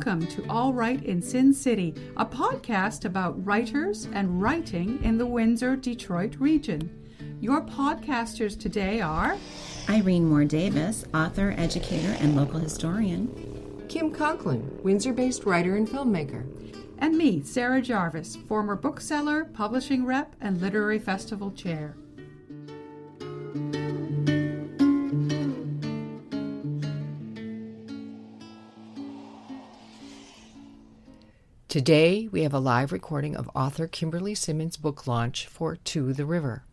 Welcome to All Right in Sin City, a podcast about writers and writing in the Windsor, Detroit region. Your podcasters today are Irene Moore Davis, author, educator, and local historian. Kim Conklin, Windsor-based writer and filmmaker. and me, Sarah Jarvis, former bookseller, publishing rep, and literary festival chair. Today, we have a live recording of author Kimberly Simmons' book launch for To the River.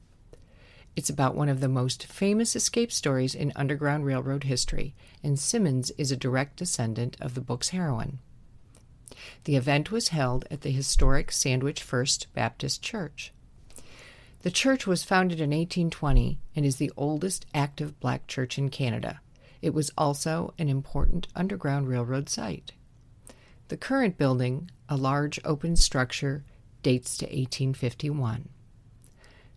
It's about one of the most famous escape stories in Underground Railroad history, and Simmons is a direct descendant of the book's heroine. The event was held at the historic Sandwich First Baptist Church. The church was founded in 1820 and is the oldest active black church in Canada. It was also an important Underground Railroad site. The current building, a large open structure, dates to 1851.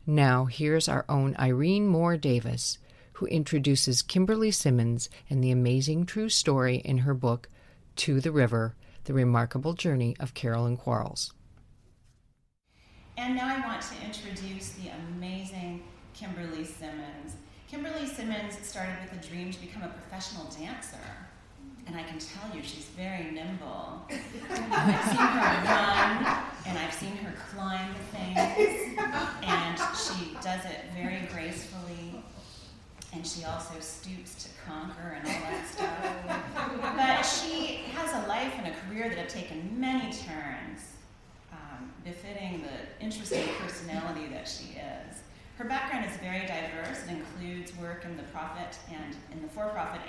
Now, here's our own Irene Moore Davis, who introduces Kimberly Simmons and the amazing true story in her book, To the River, The Remarkable Journey of Carol and Quarlls. And now I want to introduce the amazing Kimberly Simmons. Kimberly Simmons started with a dream to become a professional dancer. And I can tell you, she's very nimble. I've seen her run, and I've seen her climb things, and she does it very gracefully, and she also stoops to conquer and all that stuff. But she has a life and a career that have taken many turns, befitting the interesting personality that she is. Her background is very diverse. It includes work in the for-profit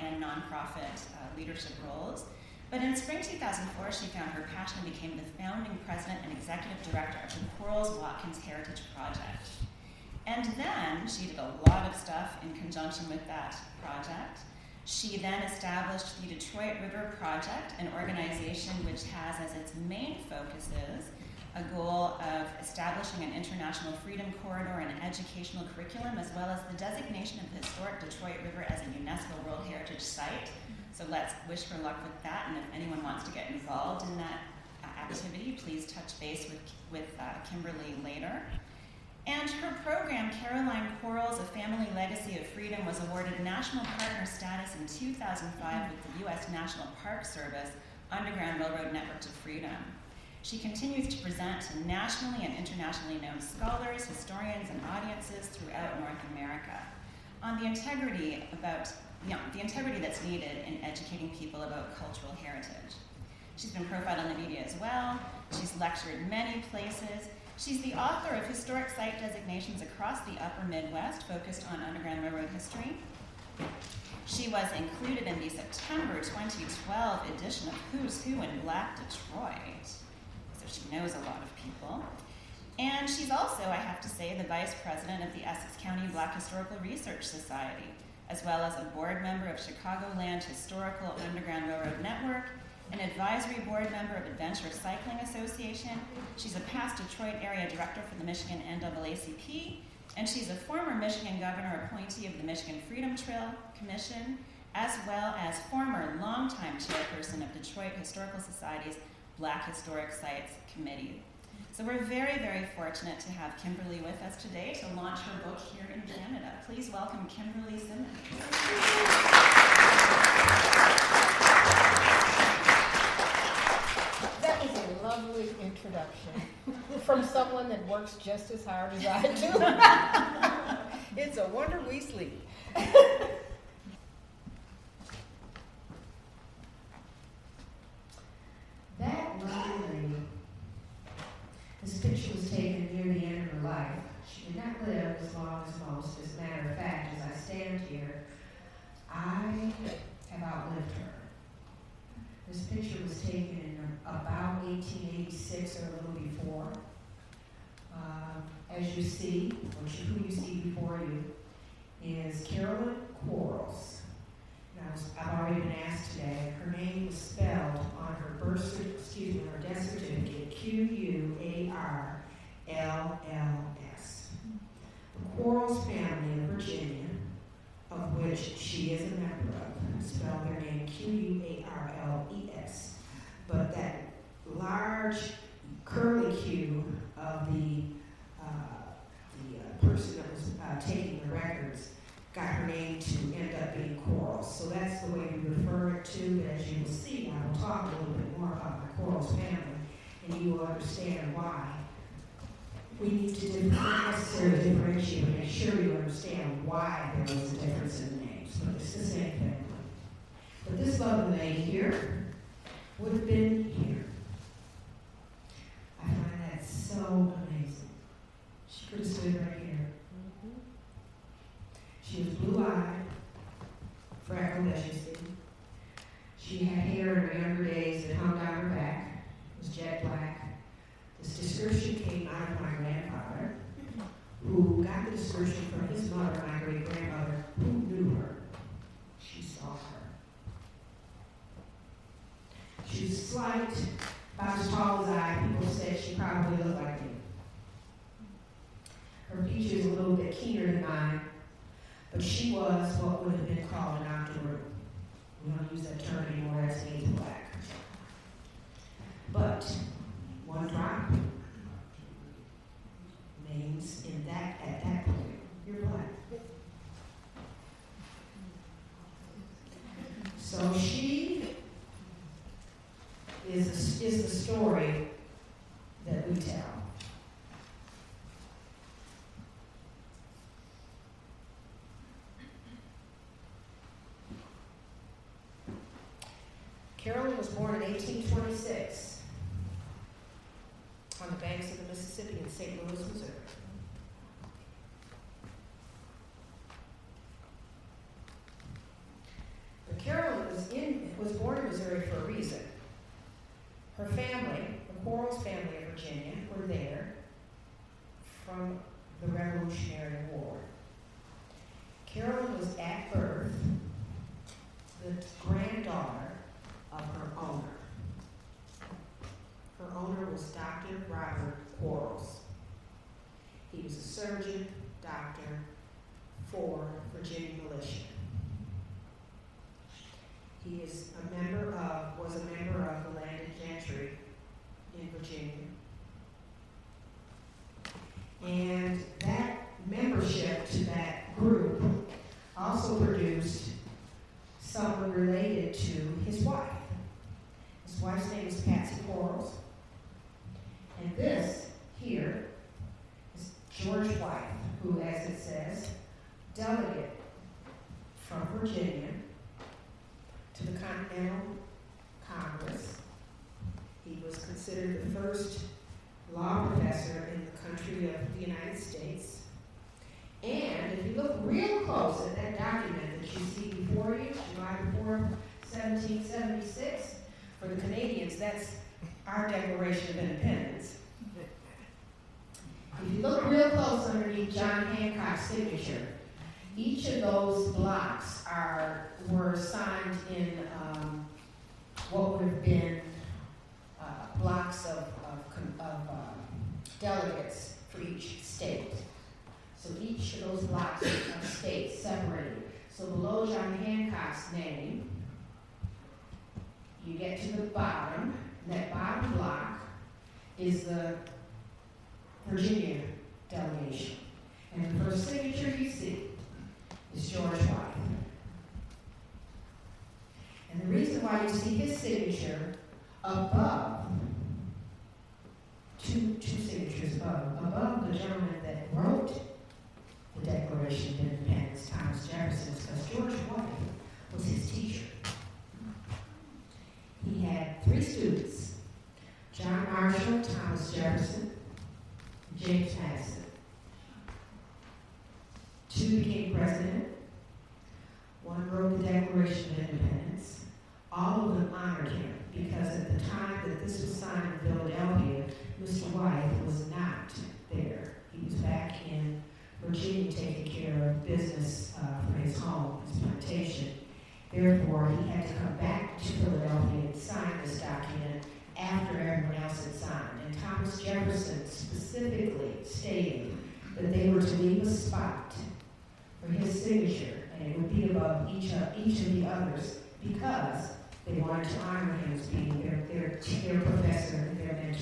and nonprofit leadership roles. But in spring 2004, she found her passion and became the founding president and executive director of the Quarlls Watkins Heritage Project. And then she did a lot of stuff in conjunction with that project. She then established the Detroit River Project, an organization which has as its main focuses a goal of establishing an international freedom corridor and educational curriculum, as well as the designation of the historic Detroit River as a UNESCO World Heritage Site. So let's wish her luck with that, and if anyone wants to get involved in that activity, please touch base with Kimberly later. And her program, Caroline Quarlls, A Family Legacy of Freedom, was awarded national partner status in 2005 with the U.S. National Park Service Underground Railroad Network to Freedom. She continues to present to nationally and internationally known scholars, historians, and audiences throughout North America on the integrity that's needed in educating people about cultural heritage. She's been profiled in the media as well. She's lectured many places. She's the author of historic site designations across the upper Midwest focused on Underground Railroad history. She was included in the September 2012 edition of Who's Who in Black Detroit. She knows a lot of people. And she's also, I have to say, the vice president of the Essex County Black Historical Research Society, as well as a board member of Chicagoland Historical Underground Railroad Network, an advisory board member of Adventure Cycling Association. She's a past Detroit area director for the Michigan NAACP, and she's a former Michigan governor appointee of the Michigan Freedom Trail Commission, as well as former longtime chairperson of Detroit Historical Society's Black Historic Sites Committee. So we're very, very fortunate to have Kimberly with us today to launch her book here in Canada. Please welcome Kimberly Simmons. That was a lovely introduction from someone that works just as hard as I do. It's a wonder we sleep. That lovely lady, this picture was taken near the end of her life. She did not live as long as most. As a matter of fact, as I stand here, I have outlived her. This picture was taken in about 1886 or a little before. As you see, who you see before you, is Carolyn Quarlls. I've already been asked today. Her name was spelled on her her death certificate, Quarlls. The Quarlls family of Virginia, of which she is a member of, spelled their name Quarles. But large curlicue of the person that was taking the records got her name to end up being Quarlls. So that's the way we refer it to. But as you will see, I will talk a little bit more about the Quarlls family, and you will understand why. We need to not necessarily differentiate, but make sure you understand why there was a difference in the names. But it's the same family. But this lovely lady here would have been here. I find that so amazing. She could have stood right here. She was blue-eyed, freckled as you see. She had hair in her younger days that hung down her back. It was jet black. This description came out of my grandfather, who got the description from his mother, my great-grandmother, who knew her. She saw her. She was slight, about as tall as I. People said she probably looked like me. Her features a little bit keener than mine, but she was what would have been called an octoroon. We don't use that term anymore, that's means black. But one drop means at that point, you're black. So she is the story that we tell. Carolyn was born in 1826 on the banks of the Mississippi in St. Louis, Missouri. But Carolyn was born in Missouri for a reason. Her family, the Quarlls family of Virginia, were there from the Revolutionary War. Carolyn was at birth the granddaughter of her owner. Her owner was Dr. Robert Quarlls. He was a surgeon, doctor for Virginia militia. He was a member of the landed gentry in Virginia. And that membership to that group also produced someone related to his wife. His wife's name is Patsy Quarlls. And this here is George White, who, as it says, delegate from Virginia to the Continental Congress. He was considered the first law professor in the country of the United States. And if you look real close at that document that you see before you, July 4th, 1776, for the Canadians, that's our Declaration of Independence. If you look real close underneath John Hancock's signature, each of those blocks were signed in what would have been blocks of delegates for each state. So each of those blocks of states separated. So below John Hancock's name, you get to the bottom. That bottom block is the Virginia delegation. And the first signature you see is George White. And the reason why you see his signature above, two signatures above the gentleman that wrote the Declaration of Independence, Thomas Jefferson, is because George White was his teacher. He had 3 students, John Marshall, Thomas Jefferson, and James Madison. 2 became president. 1 wrote the Declaration of Independence. All of them honored him because at the time that this was signed in Philadelphia, Mr. White was not there. He was back in Virginia taking care of business for his home, his plantation. Therefore, he had to come back to Philadelphia and sign this document after everyone else had signed. And Thomas Jefferson specifically stated that they were to leave a spot for his signature, and it would be above each of the others because they wanted to honor him as being their professor, their mentor.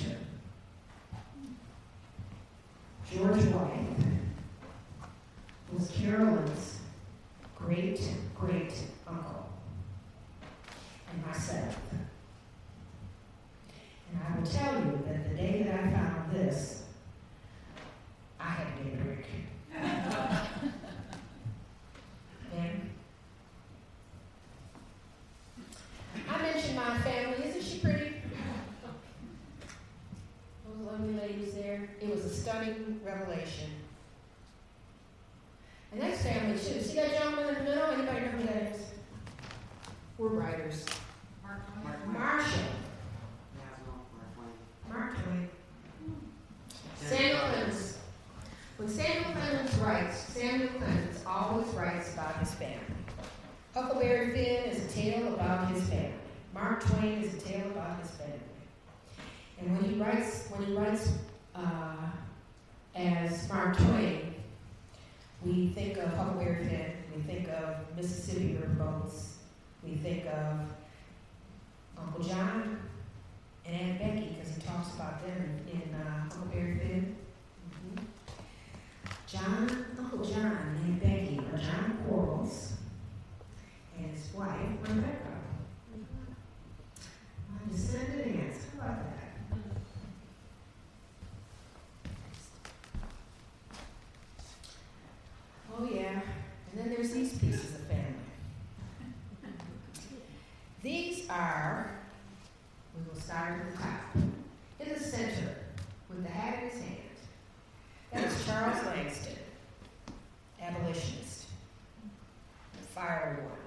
stunning revelation. And that's family too. See that gentleman in the middle? Anybody know who that is? We're writers. Marshall. Mark Twain. Samuel Clemens. When Samuel Clemens writes, Samuel Clemens always writes about his family. Huckleberry Finn is a tale about his family. Mark Twain is a tale about his family. And when he writes as Mark Twain, we think of Huckleberry Finn, we think of Mississippi River boats, we think of Uncle John and Aunt Becky, because he talks about them in Huckleberry Finn. Uncle John and Aunt Becky are John Quarlls and his wife, Rebecca. My descendant aunts, how about that? Oh yeah, and then there's these pieces of family. These are, we will start at the top. In the center, with the hat in his hand, that is Charles Langston, abolitionist, the fiery one.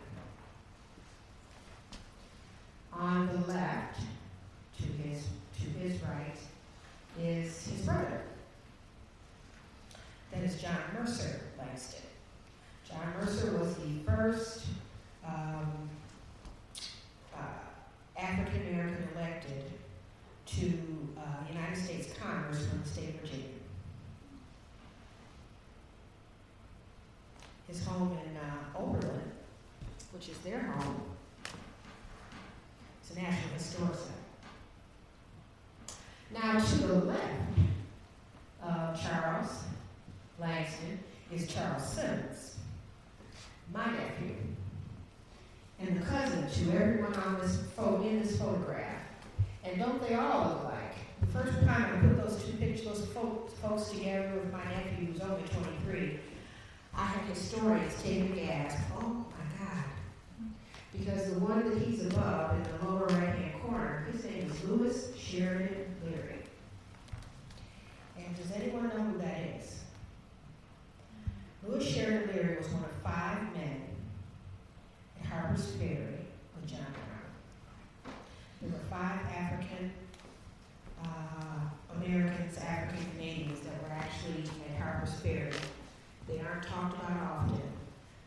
On the left, to his right, is his brother. That is John Mercer Langston. John Mercer was the first African American elected to United States Congress from the state of Virginia. His home in Oberlin, which is their home, it's a National Historic Site. Now to the left of Charles Langston is Charles Simmons, my nephew, and the cousin to everyone on this in this photograph. And don't they all look like? The first time I put those two pictures, those folks together with my nephew who's only 23, I had historians taking a gasp. Oh my God. Because the one that he's above in the lower right-hand corner, his name is Louis Sheridan Leary. And does anyone know who that is? Louis Sheridan Leary was one of 5 men at Harper's Ferry with John Brown. There were 5 African Americans, African Canadians that were actually at Harper's Ferry. They aren't talked about often,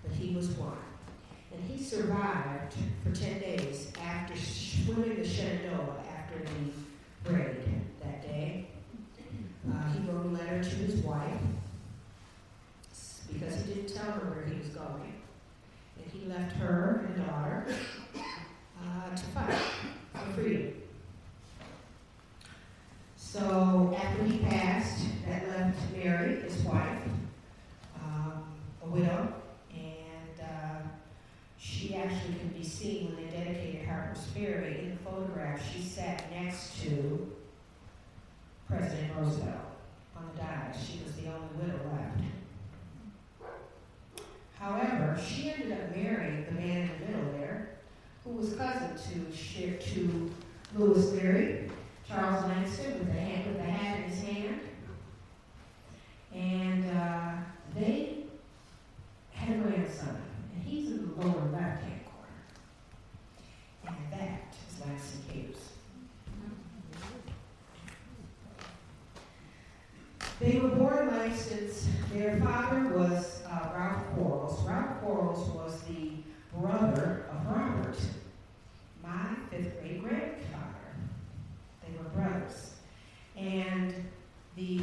but he was one. And he survived for 10 days after swimming the Shenandoah after the raid that day. He wrote a letter to his wife because he didn't tell her where he was going. And he left her and daughter to fight for freedom. So after he passed, that left Mary, his wife, a widow, and she actually can be seen when they dedicated Harper's Ferry. In the photograph, she sat next to President Roosevelt on the dais. She was the only widow left. However, she ended up marrying the man in the middle there, who was cousin to Louis Leary, Charles Langston, with the hat in his hand. And they had a grandson, and he's in the lower left-hand corner. And that is Langston Hughes. They were born Langstons. Their father was Ralph Quarlls. Ralph Quarlls was the brother of Robert, my 5th grade grandfather. They were brothers. And the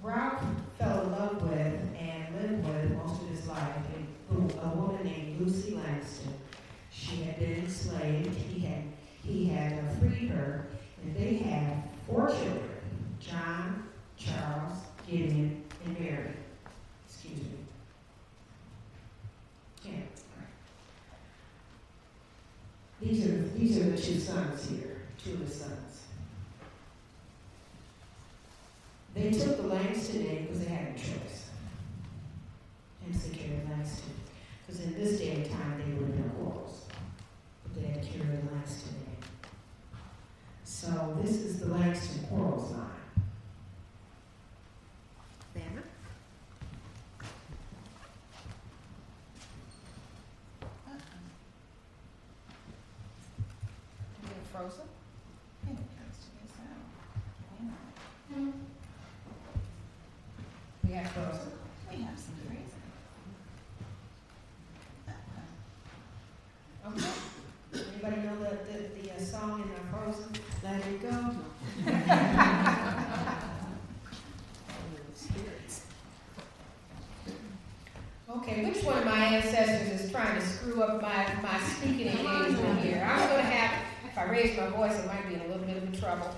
Ralph fell in love with and lived with most of his life a woman named Lucy Langston. She had been enslaved. He had freed her, and they had 4 children: John, Charles, Gideon, and Mary. Excuse me. Yeah. These are the 2 sons here, 2 of the sons. They took the Langston name because they had no choice. Hence they carried Langston. Because in this day and time, they would have been Quarlls. But they had to carry the Langston name. So this is the Langston Quarlls line. It appears to be so. Yeah. We have Frozen. We have some freezing. Okay. Anybody know the song in Frozen? Let it go. Okay, which one of my ancestors is trying to screw up my speaking engagement here? I'm going to have, if I raise my voice, I might be in a little bit of trouble.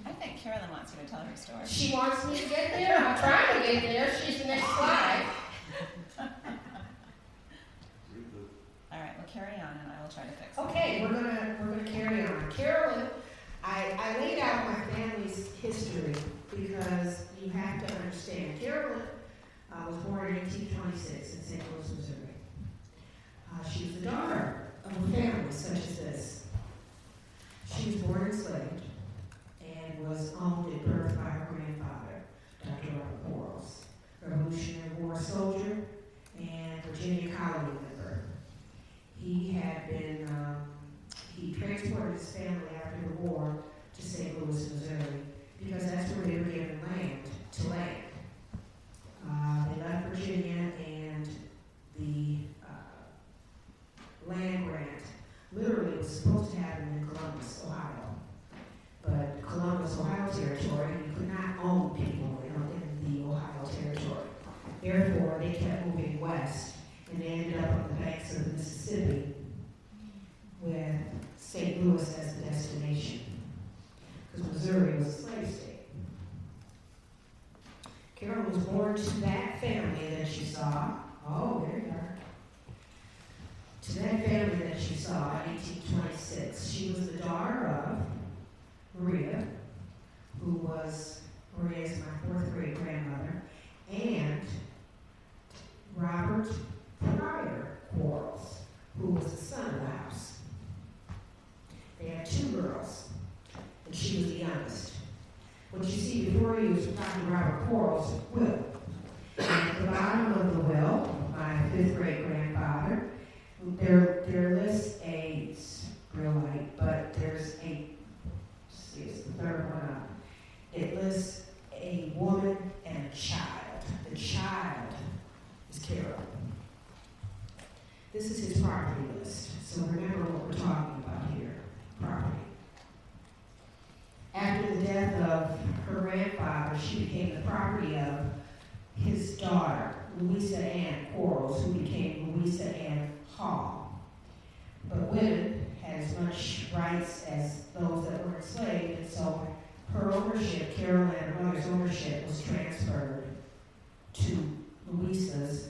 I think Carolyn wants you to tell her story. She wants me to get there. I'm trying to get there. She's the next slide. All right, we'll carry on, and I will try to fix it. Okay, we're gonna carry on. Carolyn, I laid out my family's history because you have to understand. Carolyn was born in 1826 in St. Louis, Missouri. She was the daughter of a family such as this. She was born enslaved and was owned at birth by her grandfather, Dr. Robert Quarlls, Revolutionary War soldier and Virginia colony member. He had been, he transported his family after the war to St. Louis, Missouri, because that's where they were given land to land. They left Virginia, and the land grant literally was supposed to happen in Columbus, Ohio. But Columbus, Ohio territory, you could not own people in the Ohio territory. Therefore, they kept moving west, and they ended up on the banks of the Mississippi with St. Louis as the destination, because Missouri was a slave state. Carol was born to that family that you saw. Oh, there you are. To that family that you saw in 1826. She was the daughter of Maria, who was, Maria is my fourth great grandmother, and Robert Pryor Quarlls, who was the son of the house. They had two girls, and she was the youngest. What you see before you is Dr. Robert Quarlls' will. And at the bottom of the will, my fifth great grandfather, there lists a, it's real light, but there's a, see, it's the third one up. It lists a woman and a child. The child is Carol. This is his property list. So remember what we're talking about here, property. After the death of her grandfather, she became the property of his daughter, Louisa Ann Quarlls, who became Louisa Ann Hall. But women had as much rights as those that were enslaved, and so her ownership, Carol and her mother's ownership, was transferred to Louisa's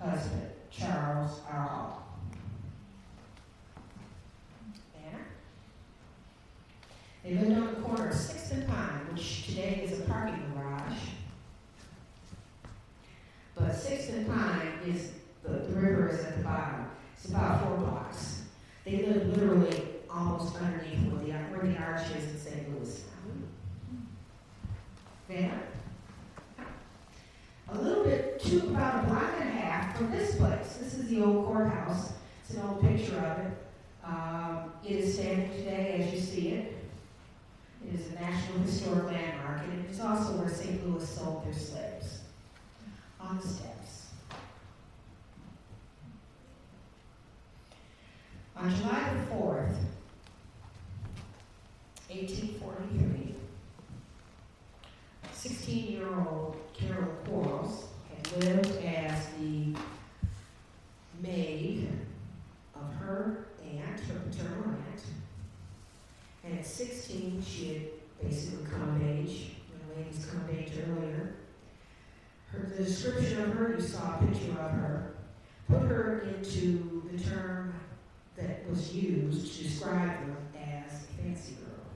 husband, Charles R. Hall. They lived on the corner of 6th and Pine, which today is a parking garage. But 6th and Pine is, the river is at the bottom. It's about 4 blocks. They lived literally almost underneath where the arch is in St. Louis now. There. A little bit, about a block and a half from this place. This is the old courthouse. It's an old picture of it. It is standing today as you see it. It is a National Historic Landmark, and it is also where St. Louis sold their slaves, on the steps. On July the 4th, 1843, 16-year-old Carol Quarlls had lived as the maid of her aunt, her paternal aunt. And at 16, she had basically come of age. When ladies come of age earlier. The description of her, you saw a picture of her, put her into the term that was used to describe her as a fancy girl.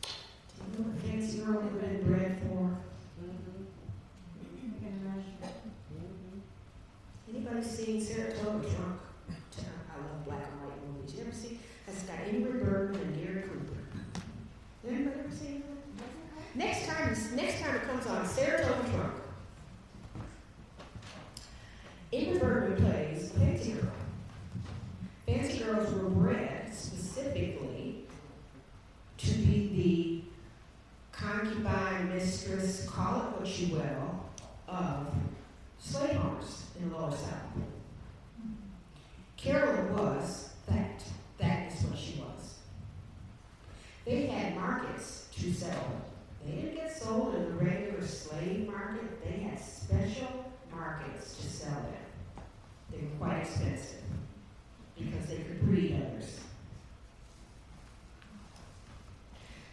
Do you know what a fancy girl would have been bred for? Anybody seen Saratoga Drunk? I love black and white movies. You ever see? It's got Ingrid Bergman and Gary Cooper. Anybody ever seen that? Next time it comes on, Saratoga Drunk. Ingrid Bergman plays a fancy girl. Fancy girls were bred typically to be the concubine, mistress, call it what you will, of slave owners in the Lower South. Carolyn was that. That is what she was. They had markets to sell. They didn't get sold in the regular slave market. They had special markets to sell them. They were quite expensive because they could breed others.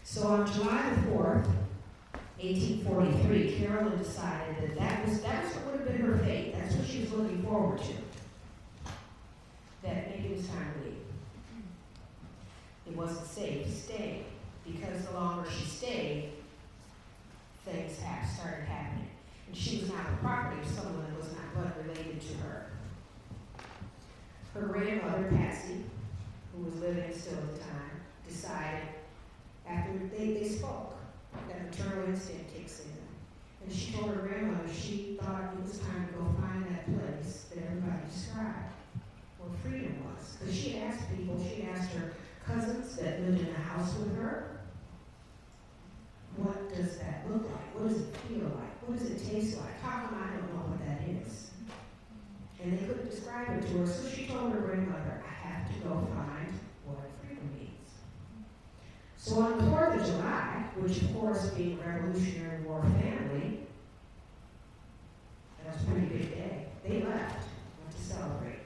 So on July the 4th, 1843, Carolyn decided that was what would have been her fate. That's what she was looking forward to. That maybe it was time to leave. It wasn't safe to stay because the longer she stayed, things started happening. And she was now the property of someone that was not blood related to her. Her grandmother, Patsy, who was living still at the time, decided, after they spoke, that maternal instinct kicks in. And she told her grandmother she thought it was time to go find that place that everybody described, where freedom was. Because she had asked people, she had asked her cousins that lived in the house with her, what does that look like? What does it feel like? What does it taste like? How come I don't know what that is? And they couldn't describe it to her, so she told her grandmother, I have to go find what freedom means. So on the 4th of July, which of course being a Revolutionary War family, that was a pretty big day, they left, went to celebrate.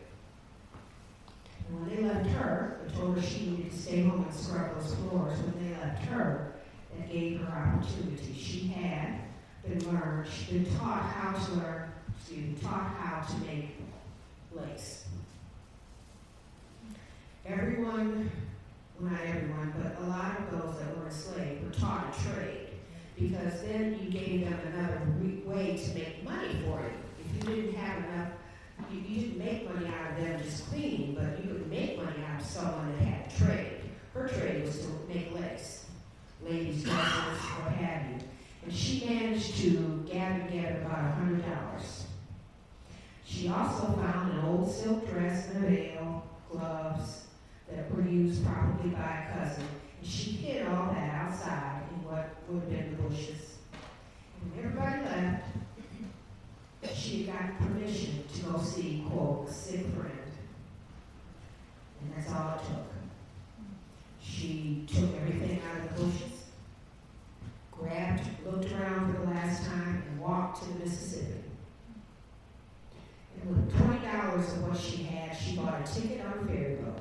And when they left her, they told her she needed to stay home and scrub those floors. When they left her, that gave her opportunity. She had been taught how to make lace. Everyone, well not everyone, but a lot of those that were enslaved were taught a trade because then you gave them another way to make money for you. If you didn't have enough, you didn't make money out of them just cleaning, but you could make money out of someone that had a trade. Her trade was to make lace, ladies' dresses, what have you. And she managed to gather together about $100. She also found an old silk dress and a veil, gloves that were used probably by a cousin. And she hid all that outside in what would have been the bushes. And when everybody left, she had gotten permission to go see, quote, a sick friend. And that's all it took. She took everything out of the bushes, looked around for the last time, and walked to the Mississippi. And with $20 of what she had, she bought a ticket on a ferry boat.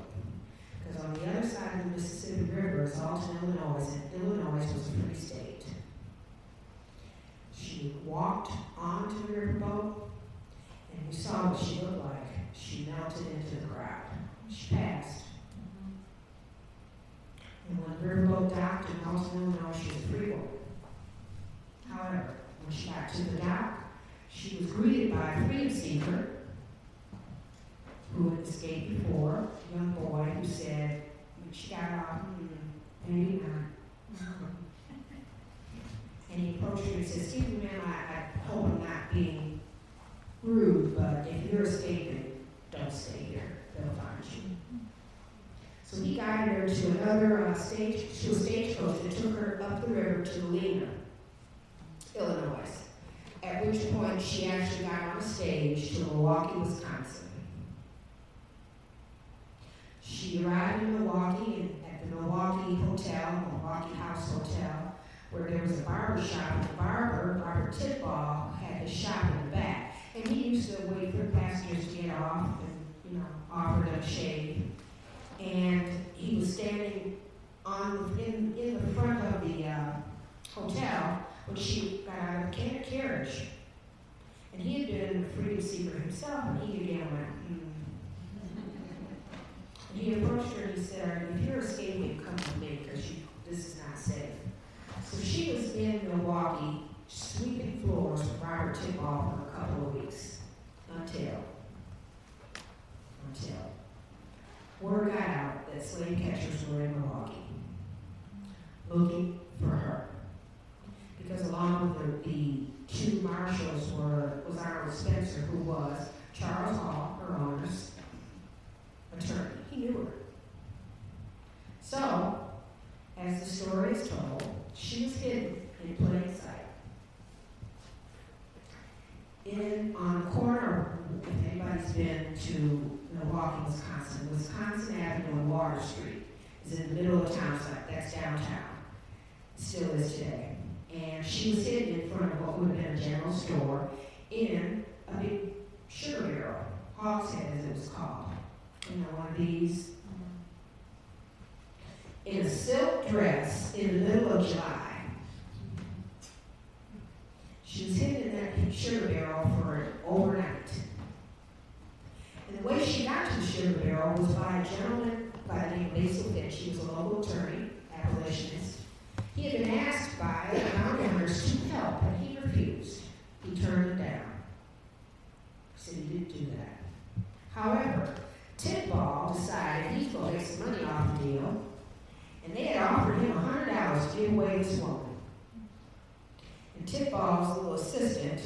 Because on the other side of the Mississippi River is Alton, Illinois, and Illinois was a free state. She walked onto the riverboat, and we saw what she looked like. She melted into the crowd. She passed. And when the riverboat docked in Alton, Illinois, she was a free woman. However, when she got to the dock, she was greeted by a freedom seeker who had escaped before, a young boy who said, when she got off, maybe not. And he approached her and said, excuse me, ma'am, I hope I'm not being rude, but if you're escaping, don't stay here. They'll find you. So he guided her to another stagecoach that took her up the river to Galena, Illinois, at which point she actually got on a stage to Milwaukee, Wisconsin. She arrived in Milwaukee at the Milwaukee House Hotel, where there was a barber shop, and the barber, Robert Tidball, had his shop in the back. And he used to wait for passengers to get off and, offer them a shave. And he was standing in the front of the hotel when she got out of the carriage. And he had been a freedom seeker himself, and he again went, And he approached her and he said, if you're escaping, come with me, because this is not safe. So she was in Milwaukee, sweeping floors with Robert Tidball for a couple of weeks, until word got out that slave catchers were in Milwaukee, looking for her. Because along with the two marshals was Arnold Spencer, who was Charles Hall, her owner's attorney. He knew her. So story is told, she was hidden in plain sight. On the corner, if anybody's been to Milwaukee, Wisconsin Avenue and Water Street is in the middle of town, that's downtown. It still is today. And she was hidden in front of what would have been a general store in a big sugar barrel, hogshead as it was called. One of these. In a silk dress in the middle of July. She was hidden in that sugar barrel for overnight. And the way she got to the sugar barrel was by a gentleman by the name of Basil Fitch. He was a local attorney, abolitionist. He had been asked by the bounty hunters to help, and he refused. He turned it down. He said he didn't do that. However, Tidball decided he's going to make some money off the deal, and they had offered him $100 to give away this woman. And Tidball's little assistant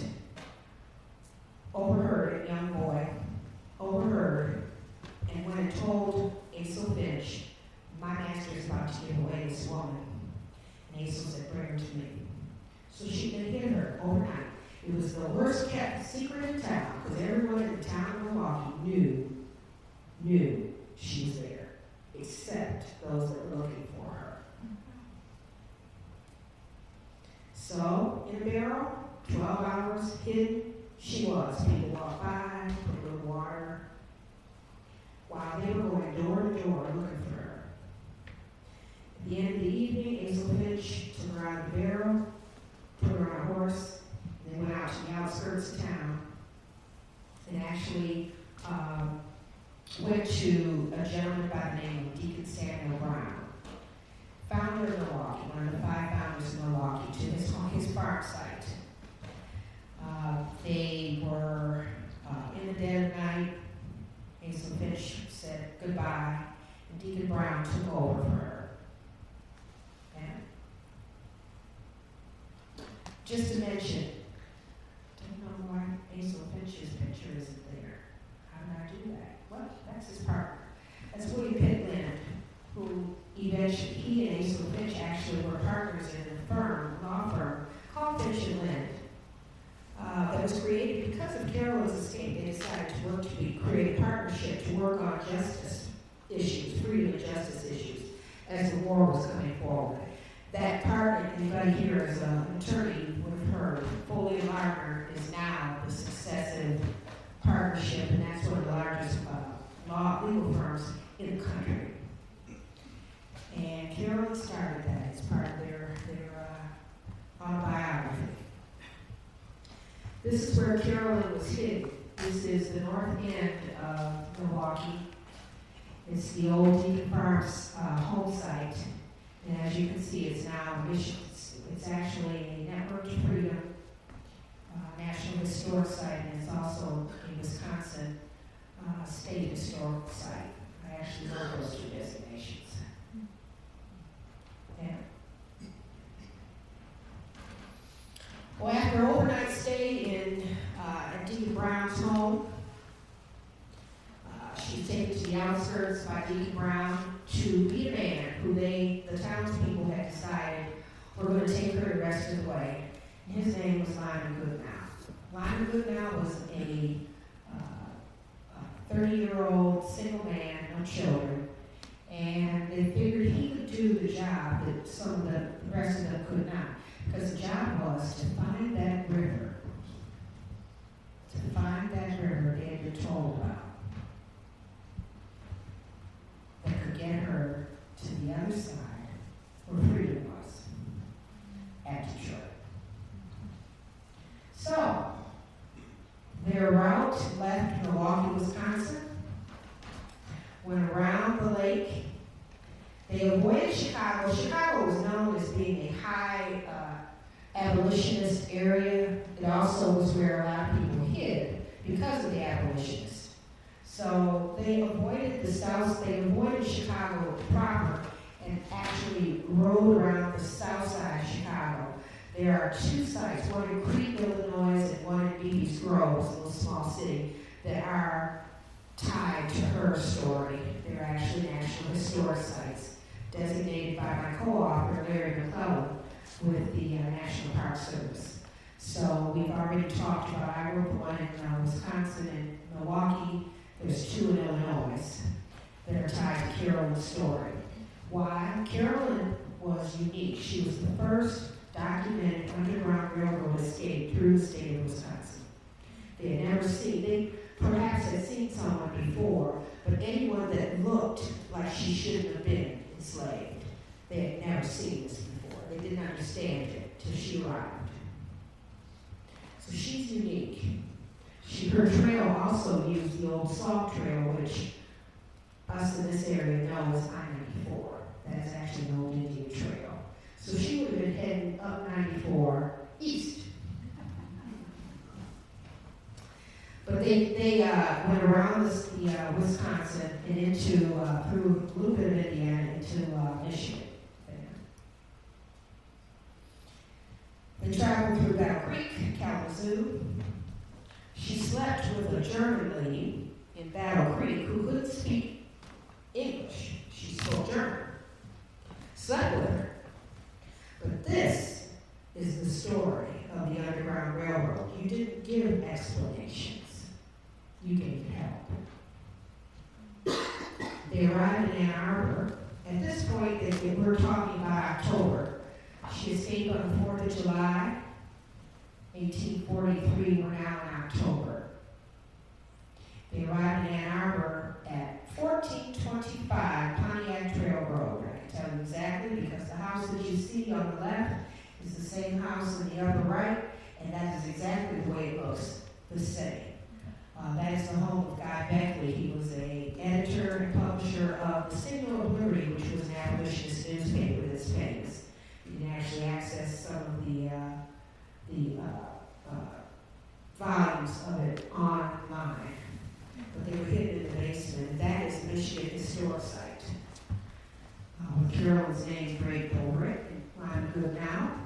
overheard, a young boy, and went and told Asil Finch, my master is about to give away this woman. And Asil said, bring her to me. So she could hid her overnight. It was the worst kept secret in town, because everyone in the town of Milwaukee knew she was there, except those that were looking for her. So, in a barrel, 12 hours, hidden, she was. People walked by, put a little water, while they were going door to door looking for her. At the end of the evening, Asil Finch took her out of the barrel, put her on a horse, and they went out to the outskirts of town, and actually went to a gentleman by the name of Deacon Samuel Brown, founder of Milwaukee, one of the 5 founders of Milwaukee, to his farm site. They were in the dead of night. Asil Finch said goodbye, and Deacon Brown took over for her. And just to mention, don't know why Asil Finch's picture isn't there. How did I do that? Well, that's his partner. That's William Pitt Lind, who eventually, he and Asil Finch actually were partners in a law firm called Finch and Lind, that was created because of Carolyn's escape. They decided to create a partnership to work on justice issues, freedom and justice issues, as the war was coming forward. That partner, anybody here as an attorney would have heard, Foley and Lardner is now the successive partnership, and that's one of the largest legal firms in the country. And Carolyn started that as part of their autobiography. This is where Carolyn was hidden. This is the north end of Milwaukee. It's the old Deacon Farms home site. And as you can see, it's now it's actually a Network to Freedom National Historic Site, and it's also a Wisconsin State Historic Site. I actually know those 2 designations. Yeah. Well, after an overnight stay at Deacon Brown's home, she's taken to the outskirts by Deacon Brown to meet a man who the townspeople had decided were going to take her the rest of the way. His name was Lyman Goodnow. Lyman Goodnow was a 30-year-old single man, no children, and they figured he could do the job that some of the rest of them could not. Because the job was to find that river. To find that river they had been told about. That could get her to the other side where freedom was. At Detroit. So, their route left Milwaukee, Wisconsin, went around the lake. They avoided Chicago. Chicago was known as being a high abolitionist area. It also was where a lot of people hid because of the abolitionists. So they avoided the south, they avoided Chicago proper and actually rode around the south side of Chicago. There are 2 sites, one in Crete, Illinois, and one in Beebe's Grove, a little small city, that are tied to her story. They're actually national historic sites designated by my co-author, Larry McClellan, with the National Park Service. So we've already talked about, I wrote the one in Wisconsin and Milwaukee. There's 2 in Illinois that are tied to Carolyn's story. Why? Carolyn was unique. She was the first documented Underground Railroad escape through the state of Wisconsin. They had never seen, they perhaps had seen someone before, but anyone that looked like she shouldn't have been enslaved, they had never seen this before. They didn't understand it till she arrived. So she's unique. Her trail also used the old Salt Trail, which us in this area know as I-94. That is actually an old Indian trail. So she would have been heading up 94 east. But they went around the Wisconsin and into, through a little bit of Indiana into Michigan. They traveled through Battle Creek, Kalamazoo. She slept with a German lady in Battle Creek who couldn't speak English. She spoke German. Slept with her. But this is the story of the Underground Railroad. You didn't give explanations. You gave help. They arrived in Ann Arbor. At this point, we're talking about October. She escaped on the 4th of July, 1843. We're now in October. They arrived in Ann Arbor at 1425 Pontiac Trail Road. I can tell you exactly because the house that you see on the left is the same house on the upper right, and that is exactly the way it looks, the same. That is the home of Guy Beckley. He was an editor and publisher of the Signal of Liberty, which was an abolitionist newspaper that's famous. You can actually access some of the volumes of it online. But they were hidden in the basement. That is Michigan Historic Site. With Carolyn's name draped over it, I'm good now.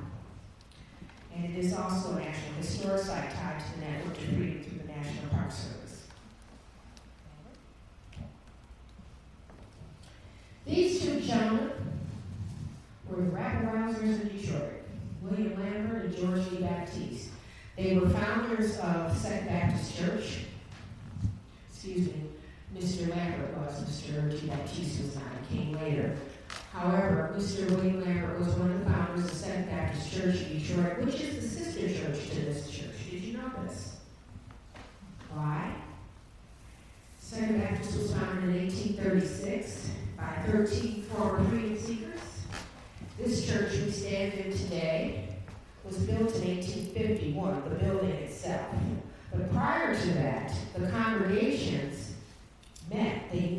And it is also a National Historic Site tied to the Network to Freedom through the National Park Service. These 2 gentlemen were the rabble-rousers in Detroit, William Lambert and George E. Baptiste. They were founders of Second Baptist Church. Excuse me, Mr. Lambert was, Mr. G. Baptiste was not, he came later. However, Mr. William Lambert was one of the founders of Second Baptist Church in Detroit, which is the sister church to this church. Did you know this? Why? Second Baptist was founded in 1836 by 13 former freedom seekers. This church we stand in today was built in 1851, the building itself. But prior to that, the congregations met. They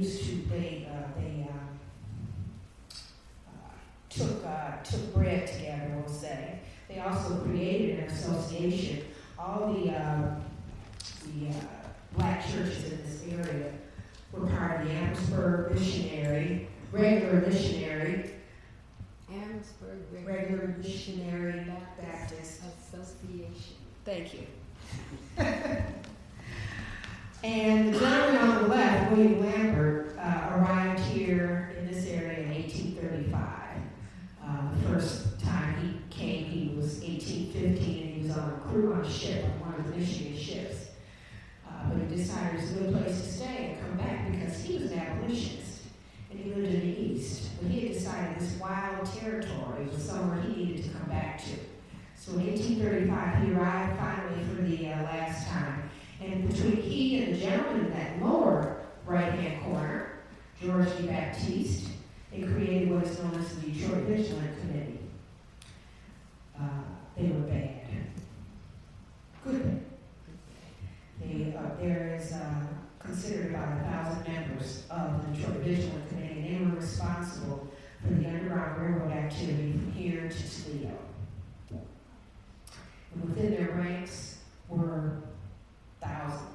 took bread together, we'll say. They also created an association. All the black churches in this area were part of the Amherstburg Missionary, regular missionary Baptist Association. Thank you. And the gentleman on the left, William Lambert, arrived here in this area in 1835. The first time he came, he was 1815, and he was on a crew on a ship, on one of the Michigan ships. But he decided it was a good place to stay and come back because he was an abolitionist, and he lived in the East. But he had decided this wild territory was somewhere he needed to come back to. So in 1835, he arrived finally for the last time. And between he and the gentleman in that lower right-hand corner, George E. Baptiste, they created what is known as the Detroit Vigilant Committee. They were bad. Good. There is considered about 1,000 members of the Detroit Vigilant Committee, and they were responsible for the Underground Railroad activity from here to Toledo. And within their ranks were 1,000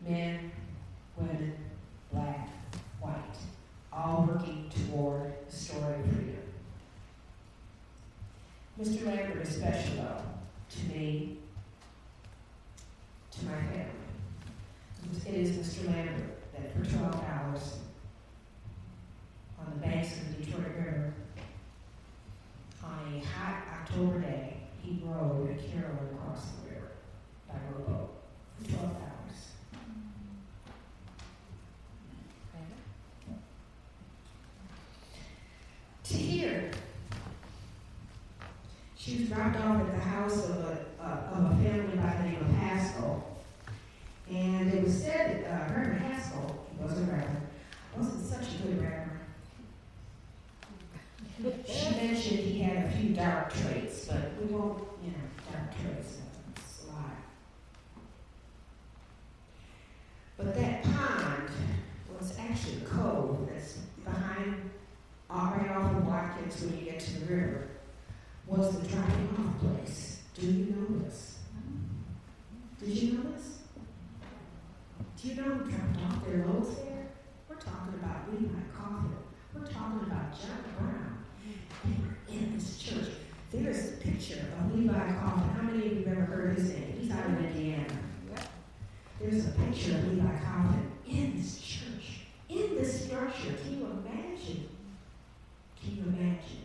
men, women, black, white, all working toward the story of freedom. Mr. Lambert is special, though, to me, to my family. It is Mr. Lambert that for $12 on the banks of was dropped off at the house of a family by the name of Haskell. And it was said that Reverend Haskell, he was a reverend, wasn't such a good reverend. She mentioned he had a few dark traits, but we won't, dark traits, that's a lie. But that pond was actually a cove that's behind, right off of Watkins when you get to the river, was the dropping off place. Do you know this? Did you know this? Do you know who dropped off their loads there? We're talking about Levi Coffin. We're talking about John Brown. They were in this church. There's a picture of Levi Coffin. How many of you have ever heard his name? He's out of Indiana. There's a picture of Levi Coffin in this church, in this structure. Can you imagine? Can you imagine?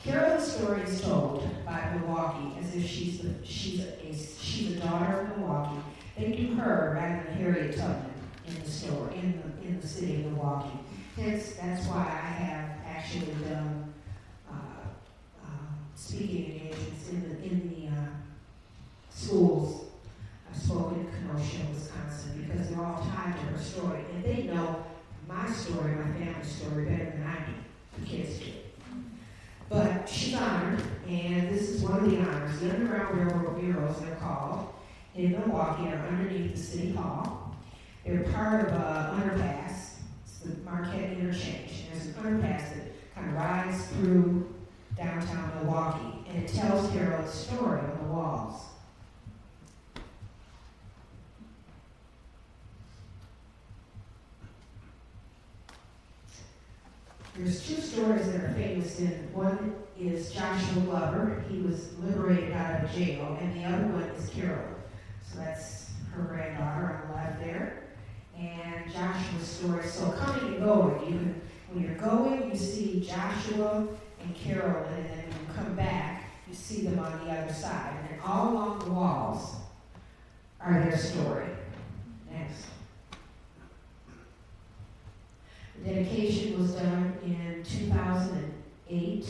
Carolyn's story is told by Milwaukee as if she's a daughter of Milwaukee. They do her rather than Harriet Tubman in the story, in the city of Milwaukee. Hence, that's why I have actually done speaking engagements in the schools. I've spoken in Kenosha, Wisconsin, because they're all tied to her story, and they know my story, my family story, better than I do. The kids do. But she's honored, and this is one of the honors. The Underground Railroad Bureaus, they're called, in Milwaukee, are underneath the City Hall. They're part of an underpass. It's the Marquette Interchange. There's an underpass that kind of rides through downtown Milwaukee, and it tells Carol's story on the walls. There's two stories that are famous in. One is Joshua Glover. He was liberated out of jail, and the other one is Carol. So that's her granddaughter on the left there. And Joshua's story. So coming and going, when you're going, you see Joshua and Carolyn, and then when you come back, you see them on the other side. And then all along the walls are their story. Next. The dedication was done in 2008.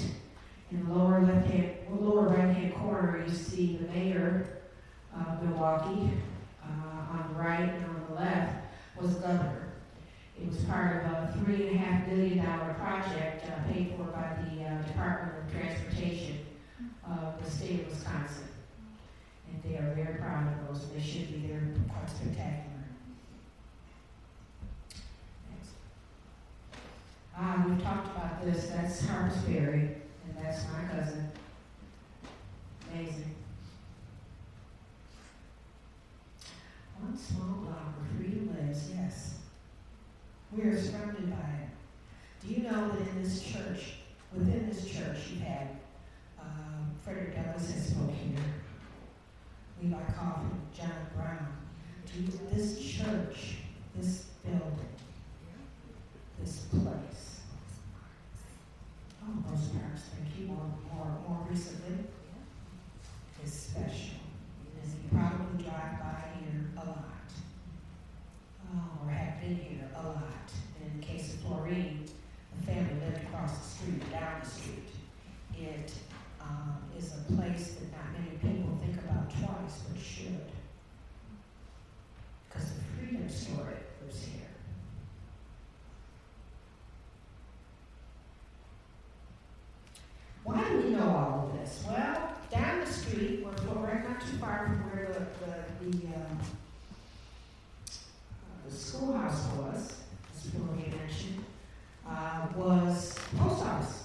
In the lower right-hand corner, you see the mayor of Milwaukee. On the right and on the left was the governor. It was part of a $3.5 billion project paid for by the Department of Transportation of the state of Wisconsin. And they are very proud of those, and they should be. They're quite spectacular. We've talked about this. That's Harper's Ferry, and that's my cousin. Amazing. One small block where freedom lives, yes. We are surrounded by it. Do you know that in this church, within this church, you had Frederick Douglass has spoke here, Levi Coffin, John Brown. This church, this building, this place. Oh, those parks, thank you. More recently, is special. As you probably drive by here a lot. Oh, or have been here a lot. And in the case of Florine, the family lived across the street, down the street. It is a place that not many people think about twice, but should. Because the freedom story lives here. Why do we know all of this? Well, down the street, we're right not too far from where the schoolhouse was, as Kimberly mentioned, was the post office.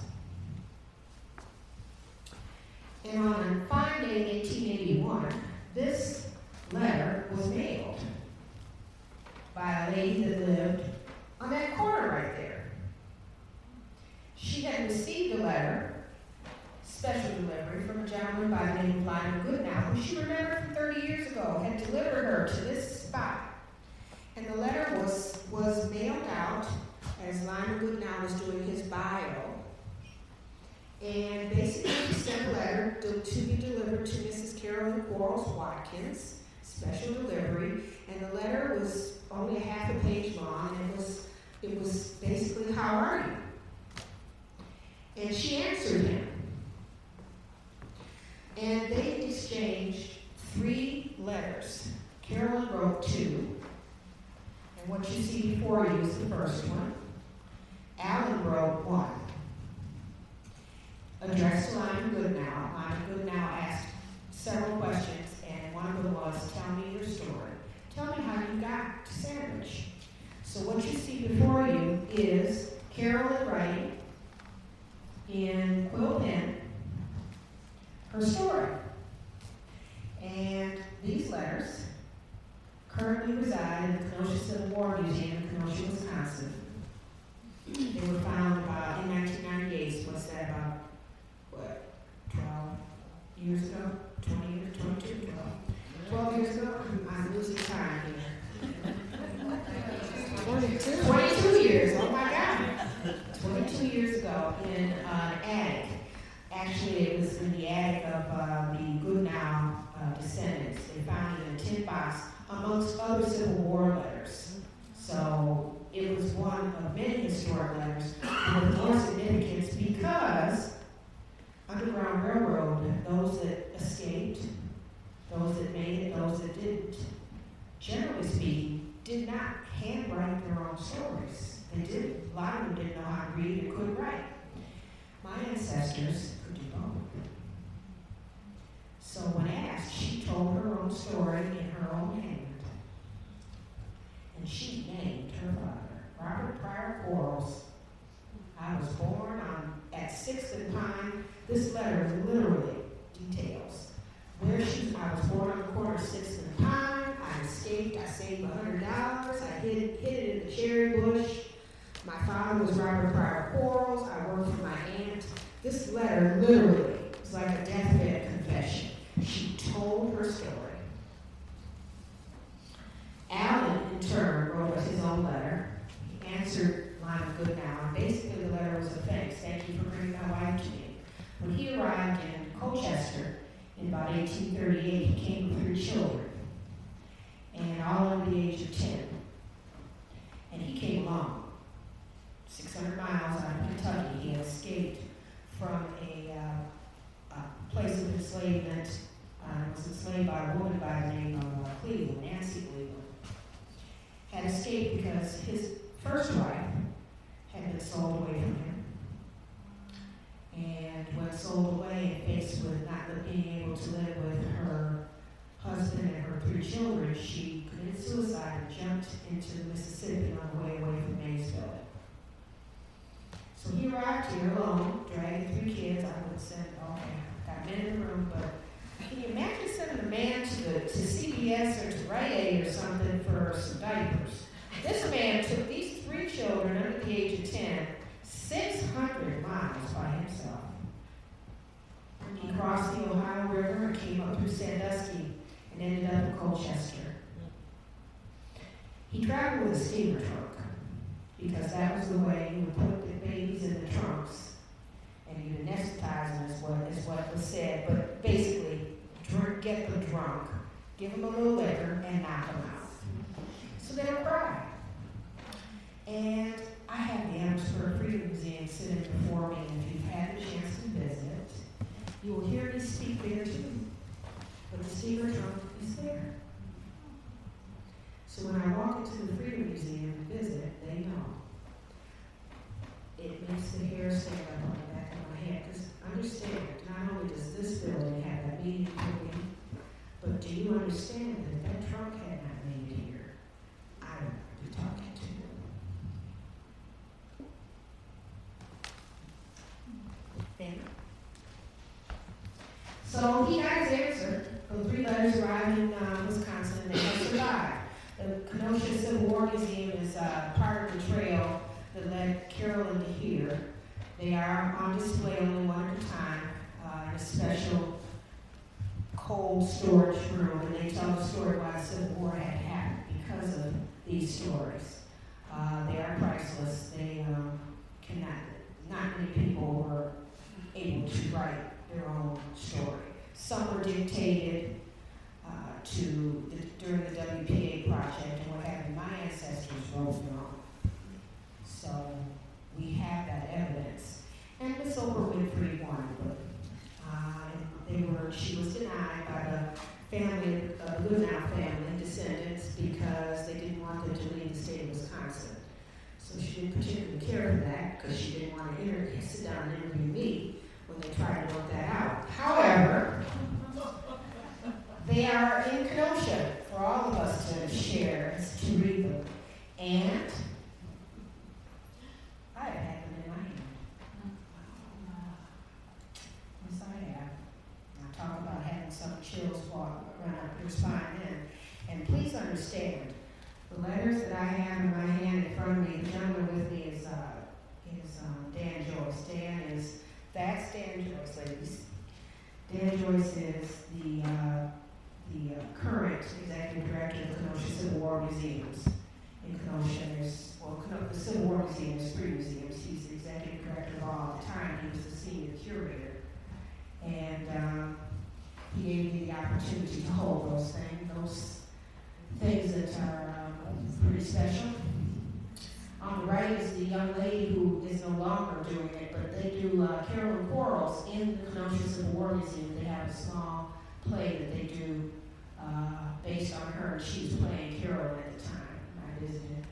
And on a fine day in 1881, this letter was mailed by a lady that lived on that corner right there. She had received a letter, special delivery, from a gentleman by the name of Lyman Goodnow, who she remembered from 30 years ago, had delivered her to this spot. And the letter was mailed out as Lyman Goodnow was doing his bio. And basically he sent a letter to be delivered to Mrs. Carolyn Quarlls Watkins, special delivery, and the letter was only a half a page long, and it was basically, how are you? And she answered him. And they exchanged 3 letters. Carolyn wrote 2, and what you see before you is the first one. Alan wrote 1. Addressed to Lyman Goodnow. Lyman Goodnow asked several questions, and one of them was, tell me your story. Tell me how you got to Sandwich. So what you see before you is Carolyn writing in quill pen her story. And these letters currently reside in the Kenosha Civil War Museum in Kenosha, Wisconsin. They were found in 1998, so what's that, about, 12 years ago? 20 years, 22, 12 years ago? I'm losing time here. 22 years, oh my God. 22 years ago in an attic. Actually, it was in the attic of the Goodnow descendants. They found it in a tin box amongst other Civil War letters. So it was one of many historic letters with more significance because Underground Railroad, those that escaped, those that made it, those that didn't, generally speaking, did not handwrite their own stories. They didn't. A lot of them didn't know how to read or couldn't write. My ancestors could do both. So when asked, she told her own story in her own hand. And she named her father, Robert Pryor Quarlls. I was born at 6th and Pine. This letter literally details where I was born on the corner of 6th and Pine. I escaped. I saved $100. I hid it in the cherry bush. My father was Robert Pryor Quarlls. I worked for my aunt. This letter literally was like a deathbed confession. She told her story. Alan, in turn, wrote us his own letter. He answered Lyman Goodnow, and basically the letter was a thanks. Thank you for bringing my wife to me. When he arrived in Colchester in about 1838, he came with 3 children, and all under the age of 10. And he came along 600 miles out of Kentucky. He had escaped from a place of enslavement. Was enslaved by a woman by the name of Cleveland, Nancy Cleveland. Had escaped because his first wife had been sold away from him. And when sold away and faced with not being able to live with her husband and her 3 children, she committed suicide and jumped into the Mississippi on the way away from Maysville. So he arrived here alone, dragging 3 kids. I would have said, okay, got men in the room, but can you imagine sending a man to CBS or to Rite Aid or something for some diapers? This man took these 3 children under the age of 10, 600 miles by himself. He crossed the Ohio River and came up through Sandusky and ended up in Colchester. He traveled with a steamer trunk because that was the way he would put the babies in the trunks and you would anesthetize them is what was said, but basically get them drunk, give them a little liquor, and knock them out. So they don't cry. And I have the Amherstburg Freedom Museum sitting before me, and if you've had the chance to visit, you will hear me speak there too. But the steamer trunk is there. So when I walk into the Freedom Museum and visit, they know. It makes the hair stand up on the back of my head. Because understand, not only does this building have that meaning for me, but do you understand that if that trunk had not made it here, I would not be talking to you. Then, so he got his answer. The 3 letters arrived in Wisconsin, and they have survived. The Kenosha Civil War Museum is part of the trail that led Carolyn to here. They are on display only one at a time in a special cold storage room, and they tell the story why the Civil War had happened because of these stories. They are priceless. They not many people were able to write their own story. Some were dictated to the the Goodnow family, descendants, because they didn't want them to leave the state of Wisconsin. So she didn't particularly care for that because she didn't want to sit down and interview me when they tried to work that out. However, they are in Kenosha for all of us to share, to read them. And I have had them in my hand. Yes, I have. I talk about having some chills walk run up your spine then. And please understand, the letters that I have in my hand in front of me, the gentleman with me is Dan Joyce. That's Dan Joyce, ladies. Dan Joyce is the current executive director of the Kenosha Civil War Museums. In Kenosha, the Civil War Museum, there's 3 museums. He's the executive director of all. At the time, he was the senior curator. And he gave me the opportunity to hold those things that are pretty special. On the right is the young lady who is no longer doing it, but they do Quarlls in the Kenosha Civil War Museum. They have a small play that they do based on her, and she was playing Carol at the time. I visited.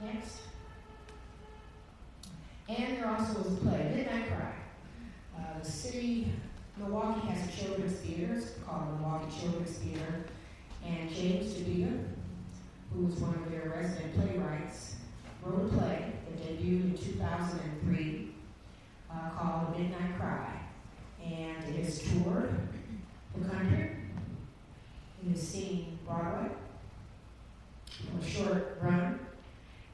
Next. And there also was a play, Midnight Cry. The city, Milwaukee, has a children's theater. It's called Milwaukee Children's Theater. And James DeVita, who was one of their resident playwrights, wrote a play that debuted in 2003 called Midnight Cry. And it has toured the country. It has seen Broadway for a short run.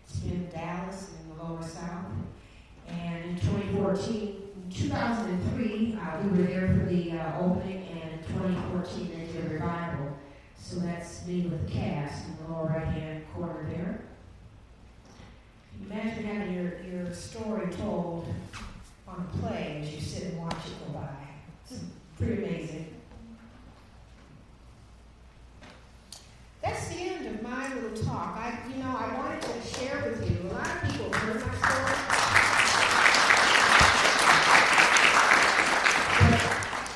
It's been in Dallas and in the Lower South. And in 2003, we were there for the opening, and in 2014 they did a revival. So that's me with the cast in the lower right-hand corner there. Imagine having your story told on a play as you sit and watch it go by. It's pretty amazing. That's the end of my little talk. I wanted to share with you. A lot of people have heard my story.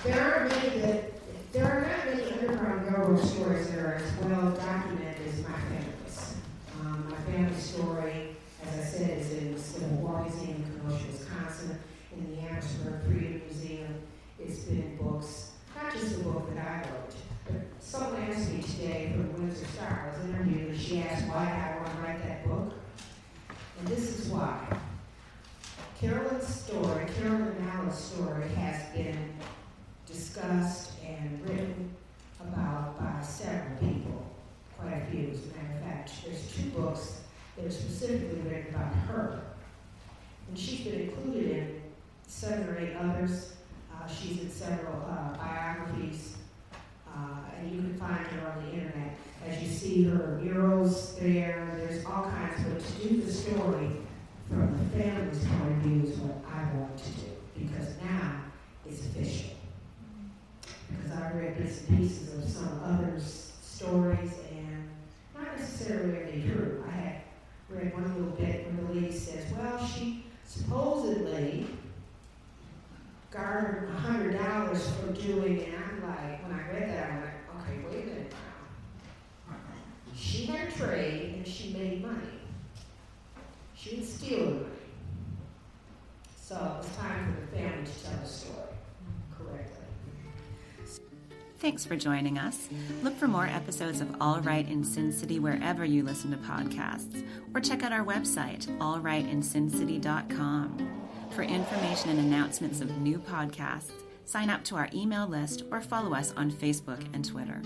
But there are not many Underground Railroad stories that are as well documented as my family's. My family's story, as I said, is in the Civil War Museum in Kenosha, Wisconsin, in the Amherstburg Freedom Museum. It's been in books, not just the book that I wrote, but someone asked me today from the Windsor Star, I was interviewed, and she asked why I want to write that book. And this is why. Carolyn and Alice's story has been discussed and written about by several people, quite a few, as a matter of fact. There's 2 books that are specifically written about her. And she's been included in 7 or 8 others. She's in several biographies, and you can find her on the internet. As you see her murals there's all kinds, but to do the story from the family's point of view is what I want to do, because now it's official. Because I read bits and pieces of some others' stories, and not necessarily are they true. I had read one little bit where the lady says, well, she supposedly garnered $100 for doing, and I'm like, when I read that, I'm like, okay, wait a minute now. She had a trade, and she made money. She didn't steal the money. So it was time for the family to tell the story correctly. Thanks for joining us. Look for more episodes of All Right in Sin City wherever you listen to podcasts, or check out our website, allrightinsincity.com. For information and announcements of new podcasts, sign up to our email list or follow us on Facebook and Twitter.